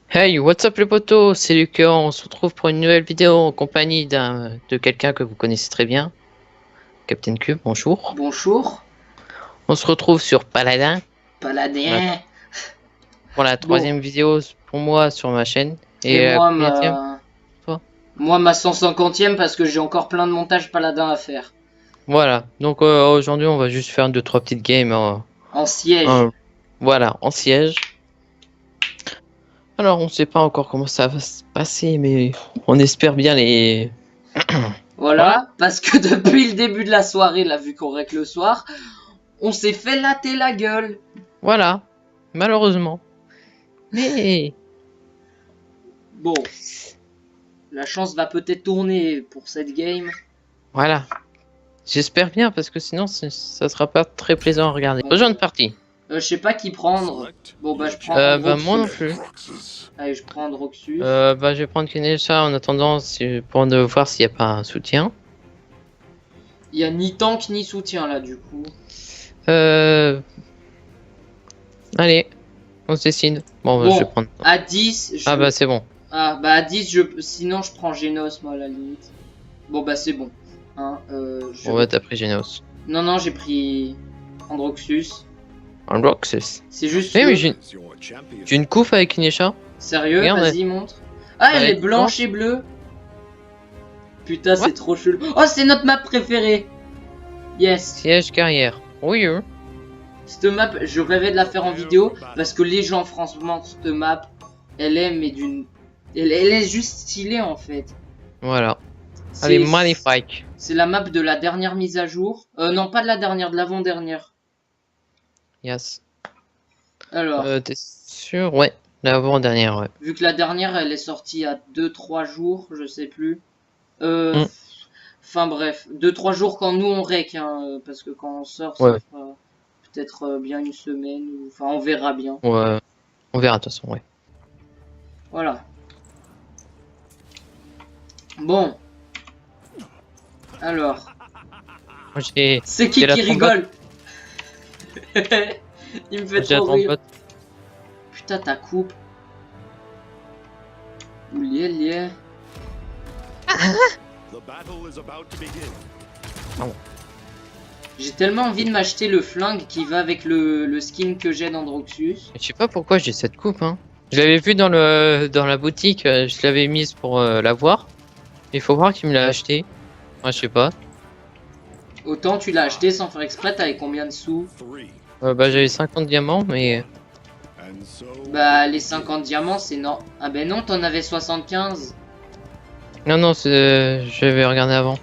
Hey, what's up les potos, c'est Lucas, on se retrouve pour une nouvelle vidéo en compagnie de quelqu'un que vous connaissez très bien, Captain Cube, bonjour. Bonjour, On se retrouve sur Paladin Paladin. pour la Bon, troisième vidéo pour moi sur ma chaîne. et Et combienième, toi? moi ma 150e parce que j'ai encore plein de montages Paladin à faire. Voilà, donc aujourd'hui on va juste faire deux trois petites games En siège. voilà, en siège. Alors on sait pas encore comment ça va se passer, mais on espère bien les... Voilà, Voilà, parce que depuis le début de la soirée, là, vu qu'on règle le soir, on s'est fait latter la gueule. voilà, malheureusement. Mais... Bon, la chance va peut-être tourner pour cette game. Voilà. J'espère bien parce que sinon ça sera pas très plaisant à regarder. Bon. Rejoindre partie. Je sais pas qui prendre. Bon, bah, je prends Bah moi non Androxus. plus. Allez, je prends Androxus. Bah je vais prendre Kinesha en attendant pour voir s'il n'y a pas un soutien. Il y a ni tank ni soutien là, du coup. Allez, on se décide. Bon, bah, je vais prendre. À 10, je... Ah bah c'est bon. Ah, bah à 10, sinon je prends Genos, moi, à la limite. Bon, bah c'est bon. Hein, On va t'as pris Genos. Non, non, j'ai pris Androxus. Un Roxas. C'est juste Eh, que... mais j'ai une coupe avec Kinesha. Sérieux, Regarde, vas-y, montre. Ah, elle ouais, est blanche et bleue. Putain, c'est trop chelou. Oh, c'est notre map préférée. Yes. Siège carrière. Oui, Cette map, je rêvais de la faire en vidéo parce que les gens, franchement, cette map, elle est, mais d'une... Elle est juste stylée, en fait. Voilà. Elle est magnifique. C'est la map de la dernière mise à jour. Non, pas de la dernière, de l'avant-dernière. Yes. Alors, T'es sûr? Ouais, l'avant-dernière, ouais. vu que la dernière, elle est sortie à 2-3 jours, je sais plus. Enfin bref, 2-3 jours quand nous on rec, hein, parce que quand on sort, ça Ouais. fera peut-être bien une semaine, ou... enfin on verra bien. Ouais. On verra de toute façon, ouais. Voilà. Bon. Alors. C'est qui rigole? Il me fait trop rire. Putain, ta coupe. Lié. J'ai tellement envie de m'acheter le flingue qui va avec le skin que j'ai d'Androxus. Je sais pas pourquoi j'ai cette coupe, hein. Je l'avais vu dans la boutique, je l'avais mise pour la voir. Il faut voir qui me l'a acheté. Moi, je sais pas. Autant tu l'as acheté sans faire exprès, t'avais combien de sous? Bah j'avais 50 diamants, mais... Bah les 50 diamants c'est non. Ah ben non, t'en avais 75. Non, je vais regarder avant.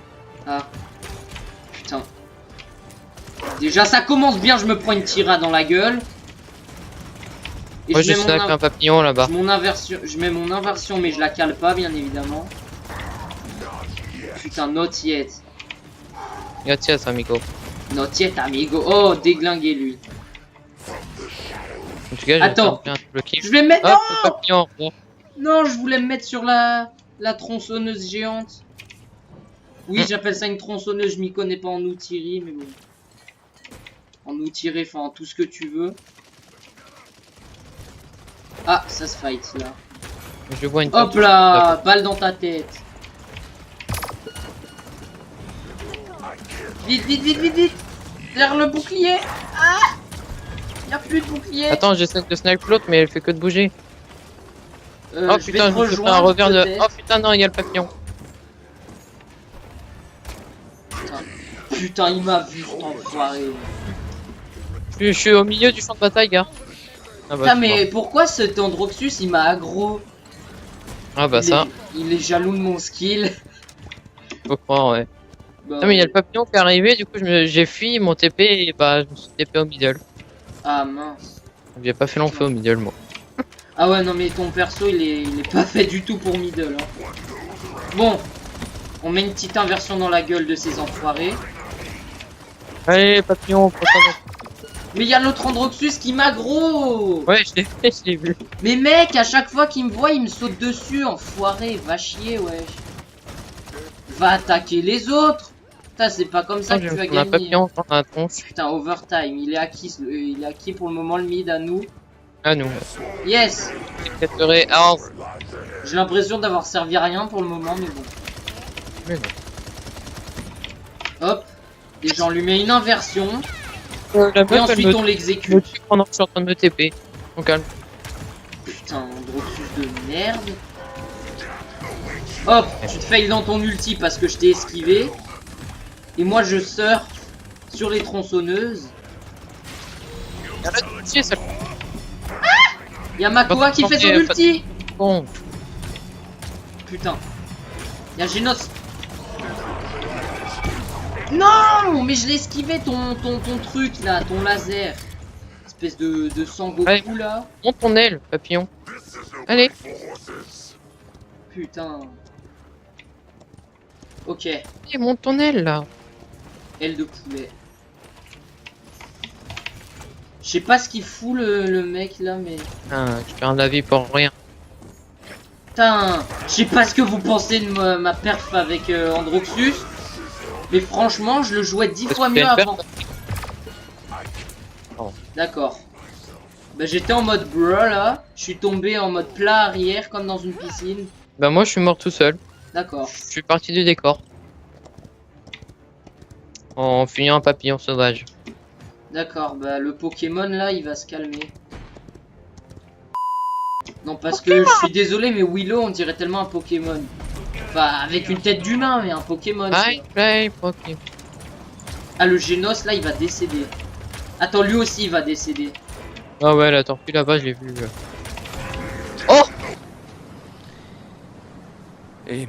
Ah. Putain. Déjà ça commence bien, je me prends une tira dans la gueule. Et moi je suis avec un papillon là-bas. Je mets mon inversion mais je la cale pas bien évidemment. Putain, not yet. Not yet, amigo. Not yet, amigo. Oh, déglingué lui. En tout cas, attends, je vais me mettre... Hop, le papillon. Non, je voulais me mettre sur la tronçonneuse géante. Oui, j'appelle ça une tronçonneuse, je m'y connais pas en outillerie, mais bon. En outillerie, enfin, tout ce que tu veux. Ah, ça se fight, là. Je vois une... Hop là, balle dans ta tête. Vite. Vers le bouclier. Ah, y'a plus de bouclier. Attends, j'essaie de snipe l'autre, mais elle fait que de bouger. Oh putain, je me fais un revers de... Oh putain, non, il y a le papillon. Putain, il m'a vu, cet enfoiré. Je suis au milieu du champ de bataille, gars. Ah bah, putain, mais pourquoi cet Androxus, il m'a aggro? Ah bah il est jaloux de mon skill. Faut croire, ouais. Bah, non mais il y a le papillon qui est arrivé, du coup j'ai fui mon TP et bah je me suis TP au middle. Ah mince. J'ai pas fait long feu au middle moi. Ah ouais non mais ton perso il est pas fait du tout pour middle hein. Bon, on met une petite inversion dans la gueule de ces enfoirés. Allez papillon, mais il y a l'autre Androxus qui m'aggro. Ouais je l'ai vu. Mais mec, à chaque fois qu'il me voit il me saute dessus, enfoiré, va chier wesh. Va attaquer les autres. Putain, c'est pas comme ça que tu vas gagner. Papillon, un tronche. Putain, overtime. Il est acquis pour le moment le mid à nous. À nous. Yes. Capturé. Ah, J'ai l'impression d'avoir servi à rien pour le moment, mais bon. mais non. Hop. Déjà, on lui met une inversion. La Et meuf, elle ensuite, me on me l'exécute. tue pendant que je suis en train de me TP. On calme. Putain, Androxus de merde. Hop, tu te failles dans ton ulti parce que je t'ai esquivé. Et moi, je surfe sur les tronçonneuses. Arrête, si, ça Y'a Makoa qui fait son Pas- ulti. bon. Putain. Y'a Genos. Non, mais je l'ai esquivé ton truc là, ton laser. Espèce de Sangoku Allez. là. Monte ton aile, papillon. Allez. Putain. Ok, Allez, monte ton aile là. aile de poulet. Je sais pas ce qu'il fout le mec là, mais... Ah, je perds la vie pour rien. Putain, je sais pas ce que vous pensez de ma perf avec Androxus. Mais franchement, je le jouais 10 fois mieux avant. Oh. D'accord. Bah j'étais en mode bro là. Je suis tombé en mode plat arrière comme dans une piscine. Bah moi je suis mort tout seul. D'accord. Je suis parti du décor. En fuyant un papillon sauvage. D'accord, bah le Pokémon là il va se calmer. Non parce que je suis désolé mais Willow on dirait tellement un Pokémon. Enfin avec une tête d'humain mais un Pokémon. Bye, quoi. bye, Pokémon. Ah le Genos là il va décéder. Attends lui aussi il va décéder. Ah ouais, la tortue là-bas, je l'ai vu. Oh, Et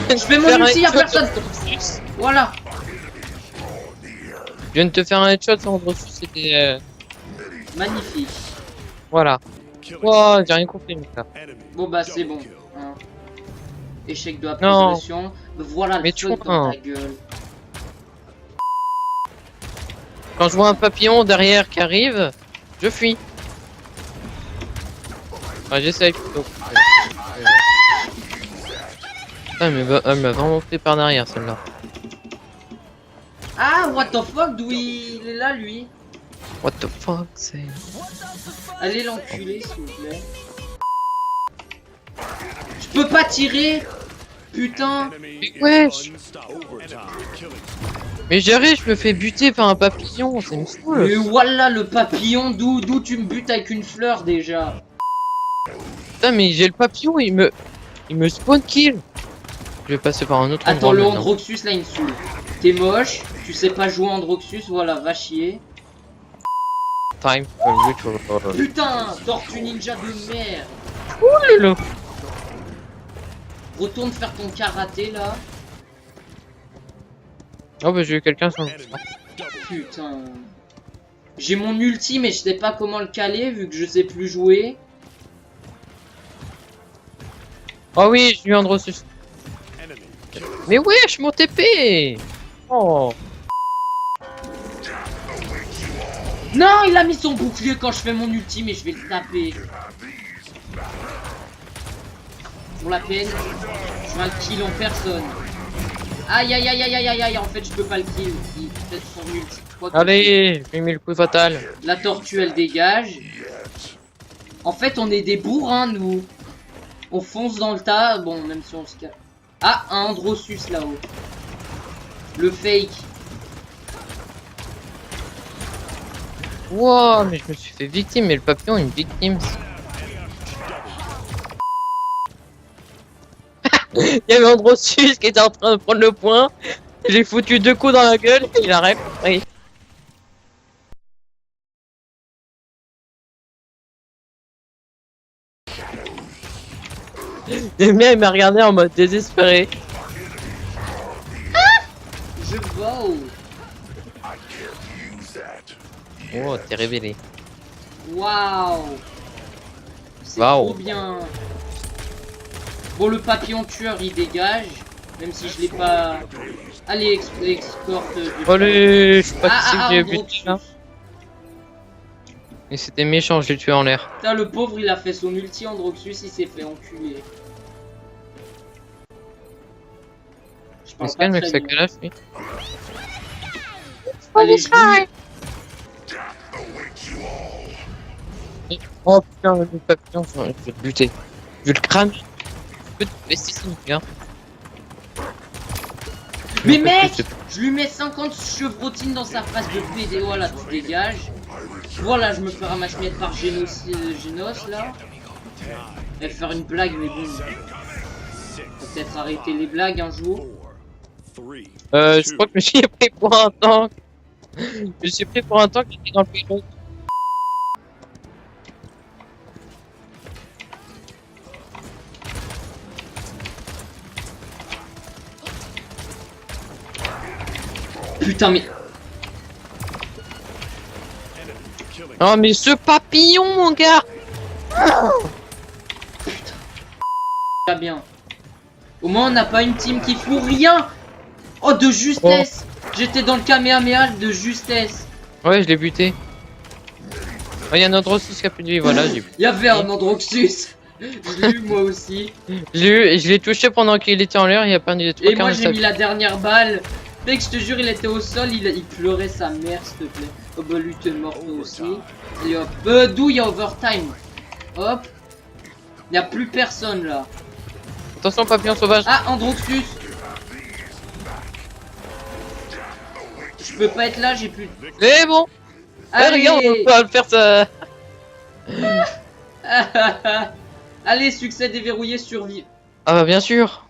Je fais mon ulti y'a personne. Voilà. Je viens de te faire un headshot sans Androxus, c'était... Magnifique. Voilà. Wow, j'ai rien compris, mec là. Bon bah c'est bon. Hein. Échec de la Non. progression. Voilà le Mais tu fuck vois, dans hein. ta gueule. Quand je vois un papillon derrière qui arrive, je fuis. Enfin, j'essaye plutôt. Ah, mais elle m'a vraiment pris par derrière celle-là. Ah what the fuck d'où il est là lui. What the fuck, c'est... Allez l'enculer s'il vous plaît. Je peux pas tirer. Putain. Mais wesh. Mais j'arrive, je me fais buter par un papillon, c'est une Mais saoule. voilà le papillon d'où tu me butes avec une fleur déjà. Putain, mais j'ai le papillon, il me spawn kill. Je vais passer par un autre Attends endroit le maintenant. Androxus là il me saoule. T'es moche, tu sais pas jouer Androxus, voilà va chier. Time for ritual. Putain, tortue ninja de merde. Ouh là. Retourne faire ton karaté là. Oh bah j'ai eu quelqu'un sur le... Putain. J'ai mon ulti mais je sais pas comment le caler vu que je sais plus jouer. Oh oui, j'ai eu Androxus. Mais wesh, mon TP. Oh. Non, il a mis son bouclier quand je fais mon ulti mais je vais le taper. Pour la peine, je vais le kill en personne. Aïe aïe aïe aïe aïe aïe aïe, en fait je peux pas le kill. Il fait son ulti. Allez, j'ai mis le coup fatal. La tortue elle dégage. En fait on est des bourrins nous. On fonce dans le tas, bon même si on se casse. Ah, un Androxus là-haut. Le fake. Wow, mais je me suis fait victime, mais le papillon est une victime. Il y avait Androxus qui était en train de prendre le point. J'ai foutu 2 coups dans la gueule et il a repris. J'aime bien, il m'a regardé en mode désespéré. Je vole. Oh, t'es révélé. Waouh. C'est Waouh. trop bien. Bon, le papillon tueur il dégage. Même si je l'ai pas. Allez, escorte. Allez, je sais pas qui c'est que j'ai Androxus. buté là. Mais c'était méchant, je l'ai tué en l'air. Putain, le pauvre il a fait son ulti Androxus, il s'est fait enculer. Je parle Est-ce pas qu'elle mec très ça bien. quel âge lui? Allez, je Oh putain, le papillon, je vais le buter. Je vais le cramer. Je peux te baisser ça, mon gars. Mais Non, mec, c'est- je lui mets 50 chevrotines dans sa face de PD. Voilà, tu dégages. Voilà, je me fais ramasser par Génos là. Elle va faire une blague, mais bon. Faut peut-être arrêter les blagues un jour. je crois que je me suis pris pour un tank. Je me suis pris pour un tank qui était dans le pilote. Putain, mais. Oh, mais ce papillon, mon gars! Pas bien. Au moins, on n'a pas une team qui fout rien. Oh, de justesse. J'étais dans le Kamehameha de justesse. Ouais, je l'ai buté. Oh, y a un Androxus qui a plus de vie, voilà, j'ai Il y avait un Androxus. Je l'ai eu moi aussi. je l'ai touché pendant qu'il était en l'air, il y a pas de trois Et moi quarts de j'ai sa mis la dernière balle. Mec, je te jure, il était au sol, il pleurait sa mère, s'il te plaît. Oh bah lui, t'es mort toi aussi. Et hop. D'où il y a overtime. Hop. Il n'y a plus personne là. Attention, papillon sauvage. Ah, Androxus. Je peux pas être là, j'ai plus. Eh bon! Eh, regarde, on va le faire ça. Allez, succès déverrouillé, survivre. Ah bah bien sûr.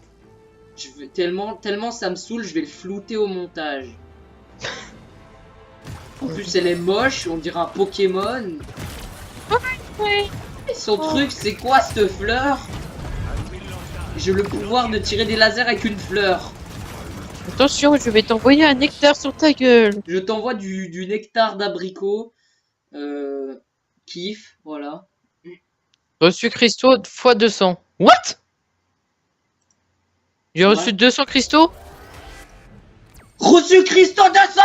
Je veux tellement ça me saoule, je vais le flouter au montage. En plus, elle est moche, on dirait un Pokémon. Ouais. Et son truc, c'est quoi cette fleur? J'ai le pouvoir de tirer des lasers avec une fleur. Attention, je vais t'envoyer un nectar sur ta gueule. Je t'envoie du nectar d'abricot. Kiff, voilà. Reçu cristaux x 200. What? J'ai Ouais. reçu 200 cristaux? Reçu Christo 200.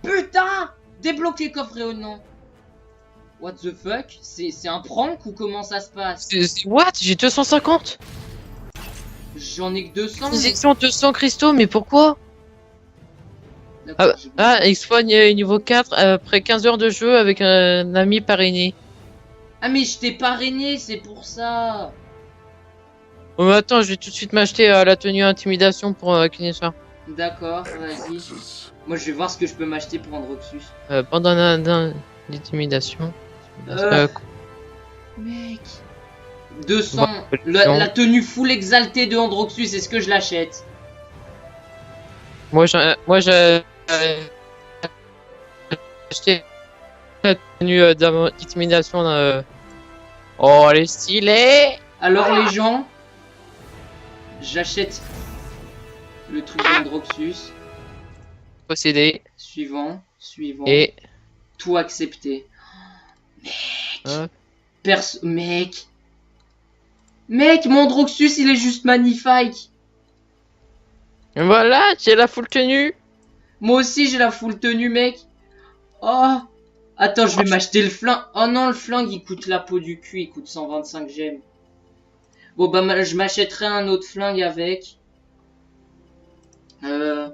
Putain. Débloqué coffre et non. What the fuck? C'est un prank ou comment ça se passe? What? J'ai 250? J'en ai que 200. Transition 200 cristaux, mais pourquoi? D'accord, Expo niveau 4 après 15 heures de jeu avec un ami parrainé. Ah mais je t'ai parrainé, c'est pour ça. Oh, mais attends, je vais tout de suite m'acheter la tenue intimidation pour Kinesha. D'accord, vas-y. Moi je vais voir ce que je peux m'acheter pour Androxus. Pendant l'intimidation. Mec. 200. La tenue full exaltée de Androxus, est-ce que je l'achète? Moi j'ai acheté la tenue d'intimidation. Oh, elle est stylée! Alors les gens, j'achète le truc d'Androxus. Possédé. Suivant. Et. Tout accepté. Hop. Mec. Mec, mon Androxus il est juste magnifique. Voilà, j'ai la full tenue. Moi aussi j'ai la full tenue, mec. Oh. Attends, je vais m'acheter le flingue. Oh non, le flingue il coûte la peau du cul, il coûte 125 gemmes. Bon bah je m'achèterai un autre flingue avec. Je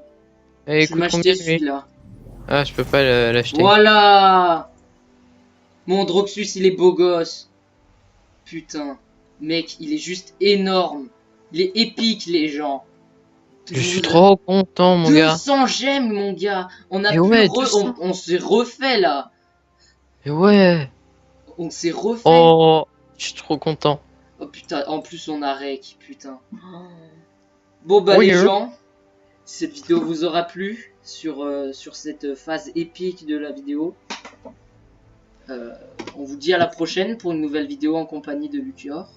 vais m'acheter celui-là. Ah, je peux pas l'acheter. Voilà. Mon Androxus il est beau gosse. Putain. Mec, il est juste énorme. Il est épique les gens. Je suis trop content, mon gars. 200 gemmes, mon gars. On a on s'est refait là. Et ouais. On s'est refait. Oh, je suis trop content. Oh putain, en plus on a rec, putain. Bon bah les gens, cette vidéo vous aura plu sur cette phase épique de la vidéo. On vous dit à la prochaine pour une nouvelle vidéo en compagnie de Lucior.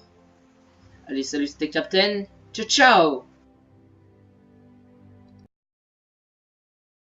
Allez, salut, c'était Captain. Ciao, ciao.